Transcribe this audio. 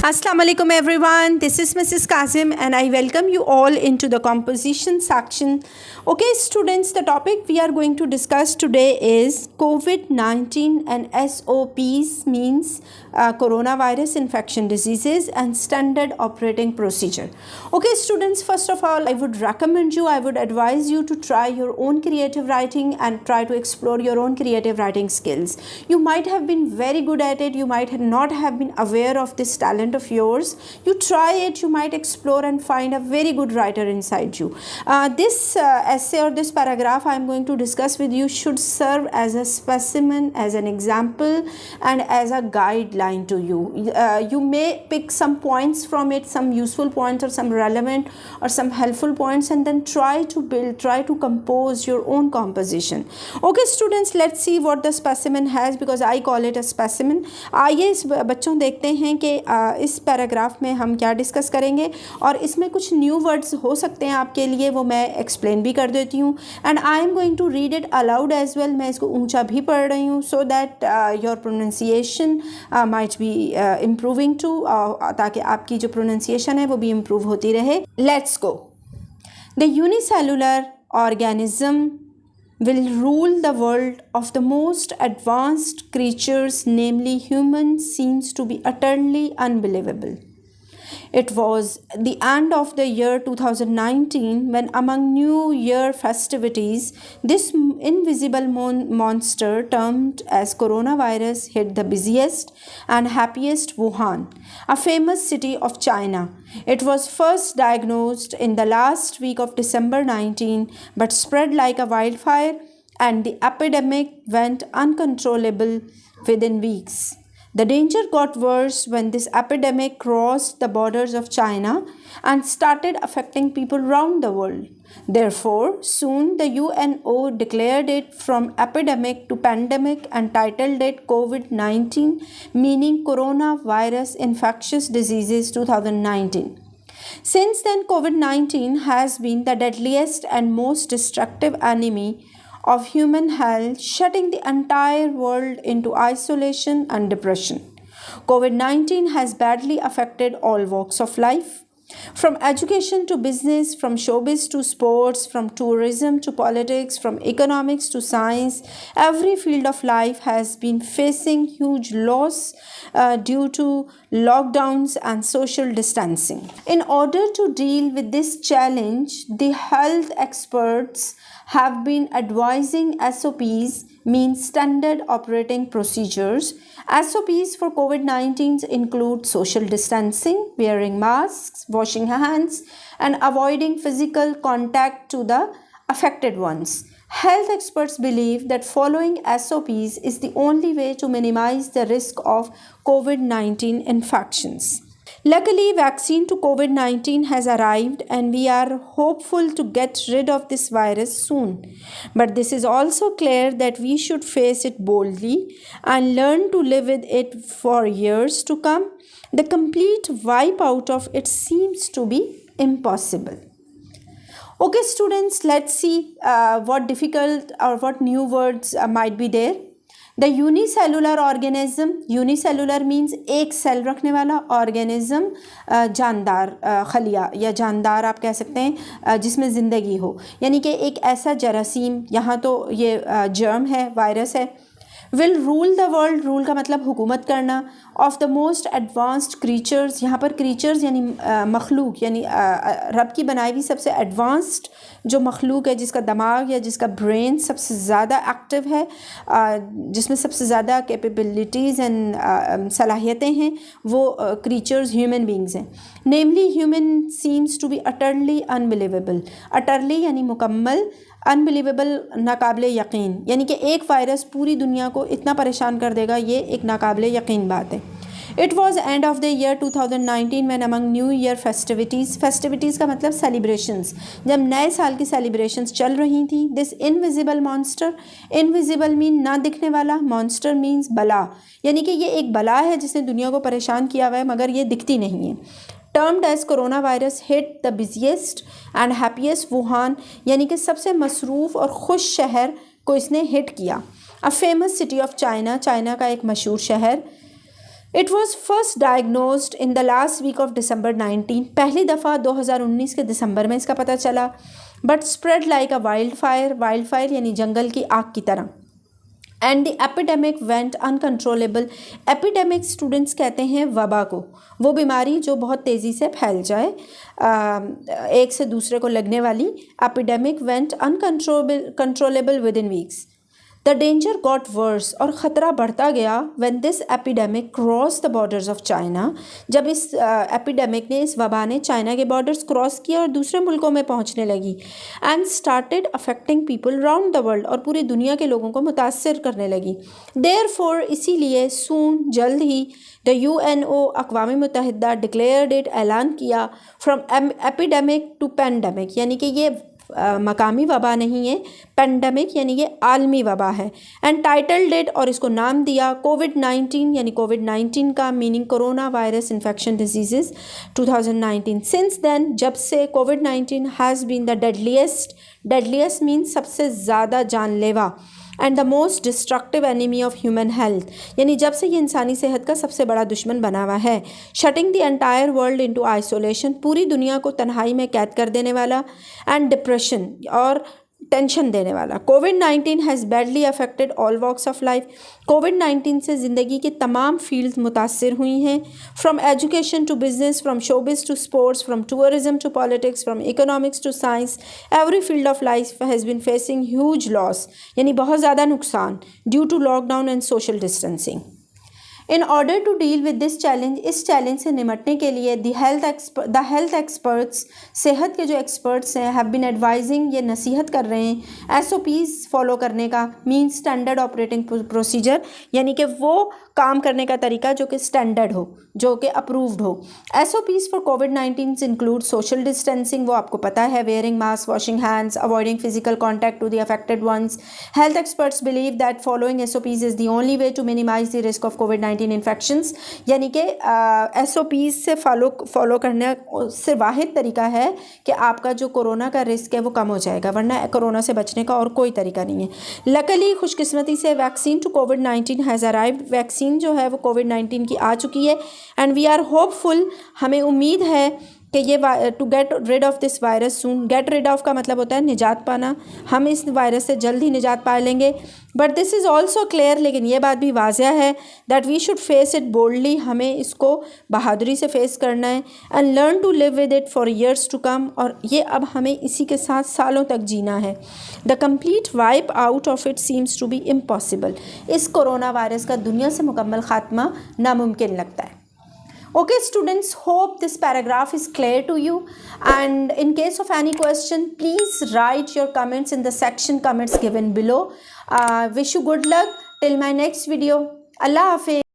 Assalamu alaikum everyone. This is Mrs. Kazim and I welcome you all into the composition section. Okay students, the topic we are going to discuss today is COVID-19 and SOPs, means coronavirus infection diseases and standard operating procedure. Okay students, first of all I would advise you to try your own creative writing and try to explore your own creative writing skills. You might have been very good at it, you might not have been aware of this talent of yours. You try it, you might explore and find a very good writer inside you. This essay or this paragraph I am going to discuss with you should serve as a specimen, as an example and as a guideline to you. You may pick some points from it, some useful points or some relevant or some helpful points, and then try to compose your own composition. Okay students, let's see what the specimen has, because I call it a specimen. आइए इस बच्चों देखते हैं कि इस paragraph में हम क्या डिस्कस करेंगे, और इसमें कुछ न्यू वर्ड्स हो सकते हैं आपके लिए, वो मैं एक्सप्लेन भी कर देती हूँ. And I am going to read it aloud as well. मैं इसको ऊंचा भी पढ़ रही हूँ so that your pronunciation might be improving too, ताकि आपकी जो प्रोनाउंसिएशन है वो भी इम्प्रूव होती रहे. Let's go. The unicellular organism will rule the world. Of the most advanced creatures, namely humans, seems to be utterly unbelievable. It was the end of the year 2019 when, among New Year festivities, this invisible monster termed as coronavirus hit the busiest and happiest Wuhan, a famous city of China. It was first diagnosed in the last week of December 19, but spread like a wildfire, and the epidemic went uncontrollable within weeks. The danger got worse when this epidemic crossed the borders of China and started affecting people around the world. Therefore, soon the UNO declared it from epidemic to pandemic and titled it COVID-19, meaning Coronavirus Infectious Diseases 2019. Since then, COVID-19 has been the deadliest and most destructive enemy of human health, shutting the entire world into isolation and depression. COVID-19 has badly affected all walks of life, from education to business, from showbiz to sports, from tourism to politics, from economics to science. Every field of life has been facing huge loss due to lockdowns and social distancing. In order to deal with this challenge, the health experts have been advising SOPs, means standard operating procedures. SOPs for COVID-19 include social distancing, wearing masks, washing hands, and avoiding physical contact to the affected ones. Health experts believe that following SOPs is the only way to minimize the risk of COVID-19 infections. Luckily, vaccine to COVID-19 has arrived and we are hopeful to get rid of this virus soon. But this is also clear that we should face it boldly and learn to live with it for years to come. The complete wipe out of it seems to be impossible. Okay students, let's see what difficult or what new words might be there. The unicellular organism, unicellular means एक cell रखने वाला, organism जानदार खलिया या जानदार आप कह सकते हैं जिसमें ज़िंदगी हो, यानी कि एक ऐसा जरासीम, यहाँ तो ये जर्म है, वायरस है. Will rule the world, rule का मतलब हुकूमत करना. Of the most advanced creatures, यहाँ पर क्रीचर्स यानी मखलूक, यानी रब की बनाई हुई सबसे एडवांस्ड जो मखलूक है, जिसका दिमाग या जिसका ब्रेन सबसे ज़्यादा एक्टिव है, जिसमें सबसे ज़्यादा कैपेबिलिटीज़ एंड सलाहियतें हैं, वो क्रीचर्स ह्यूमन बींग्स हैं. Namely human seems to be utterly unbelievable. Utterly यानी मुकम्मल, अनबिलीवेबल नाकाबिले यकीन, यानी कि एक वायरस पूरी दुनिया को इतना परेशान कर देगा, ये एक नाकाबिले यकीन बात है. It was end of the year 2019 when among New Year festivities, festivities का मतलब celebrations, जब नए साल की celebrations चल रही थी, this invisible monster, invisible mean ना दिखने वाला, monster means बला, यानी कि ये एक बला है जिसने दुनिया को परेशान किया हुआ है मगर ये दिखती नहीं है. Termed as coronavirus hit the busiest and happiest Wuhan, यानी कि सबसे मसरूफ़ और खुश शहर को इसने हिट किया. A famous city of China, China का एक मशहूर शहर. It was first diagnosed in the last week of December 19। पहली दफ़ा 2019 के दिसंबर में इसका पता चला, but spread like a wild fire यानी जंगल की आग की तरह। And the epidemic went uncontrollable. Epidemic students कहते हैं वबा को, वो बीमारी जो बहुत तेज़ी से फैल जाए, एक से दूसरे को लगने वाली। Epidemic went uncontrollable with in weeks. The danger got verse, और ख़तरा बढ़ता गया when this epidemic cross the borders of China, जब इस एपिडेमिक ने, इस वबा ने चाइना के बॉर्डर्स क्रॉस किया और दूसरे मुल्कों में पहुंचने लगी। And started affecting people round the world, और पूरी दुनिया के लोगों को मुतासर करने लगी। देयरफॉर, इसीलिए, सून, जल्द ही, द UNO, अक़वाम मुत्तहिदा, डिक्लेयर्ड इट, ऐलान किया, फ्रॉम एपिडेमिक टू पेंडेमिक, यानी कि ये मकामी वबा नहीं है, पेंडेमिक यानी ये आलमी वबा है। एंड टाइटल्ड इट, और इसको नाम दिया कोविड-19, यानी कोविड-19 का meaning corona virus infection disease 2019। Since then, जब से, कोविड-19 has been the deadliest means सबसे ज़्यादा जानलेवा, and the most destructive enemy of human health, यानी जब से ये इंसानी सेहत का सबसे बड़ा दुश्मन बना हुआ है। Shutting the entire world into isolation, पूरी दुनिया को तन्हाई में कैद कर देने वाला, एंड डिप्रेशन, और टेंशन देने वाला। कोविड-19 has badly affected all walks of life. कोविड-19 से ज़िंदगी की तमाम फील्ड्स मुतासर हुई हैं, from education to business, from showbiz to sports, from tourism to politics, from economics to science. Every field of life has been facing huge loss, यानी बहुत ज़्यादा नुकसान, due to lockdown and social distancing. In order to deal with this challenge, इस challenge से निमटने के लिए the health experts, सेहत के जो एक्सपर्ट्स हैं, हैव बीन एडवाइजिंग, ये नसीहत कर रहे हैं, SOPs फॉलो करने का, मीन स्टैंडर्ड ऑपरेटिंग प्रोसीजर, यानी कि वो काम करने का तरीका जो कि स्टैंडर्ड हो, जो कि अप्रूव्ड हो। SOPs फॉर कोविड-19 इंक्लूड सोशल डिस्टेंसिंग, वो आपको पता है, wearing mask, washing hands, avoiding physical contact to the affected ones. Health experts believe that following SOPs is the only way to minimise the risk of कोविड-19 infections, यानी कि SOPs से follow करने से वाहिद तरीका है कि आपका जो कोरोना का रिस्क है वो कम हो जाएगा, वरना कोरोना से बचने का और कोई तरीका नहीं है। लकली, खुशकिस्मती से, वैक्सीन टू कोविड-19 हैज़ अराइव्ड, वैक्सीन जो है वो कोविड-19 की आ चुकी है। एंड वी आर होपफुल, हमें उम्मीद है कि ये to get rid of this virus soon. Get rid of का मतलब होता है निजात पाना, हम इस वायरस से जल्द ही निजात पा लेंगे। But this is also clear, लेकिन ये बात भी वाज़ह है that we should face it boldly, हमें इसको बहादुरी से फेस करना है, and learn to live with it for years to come, और ये अब हमें इसी के साथ सालों तक जीना है। The complete wipe out of it seems to be impossible, इस कोरोना वायरस का दुनिया से मुकम्मल खात्मा नामुमकिन लगता है। Okay students, hope this paragraph is clear to you, and in case of any question, please write your comments in the section comments given below. Wish you good luck till my next video. Allah Hafiz.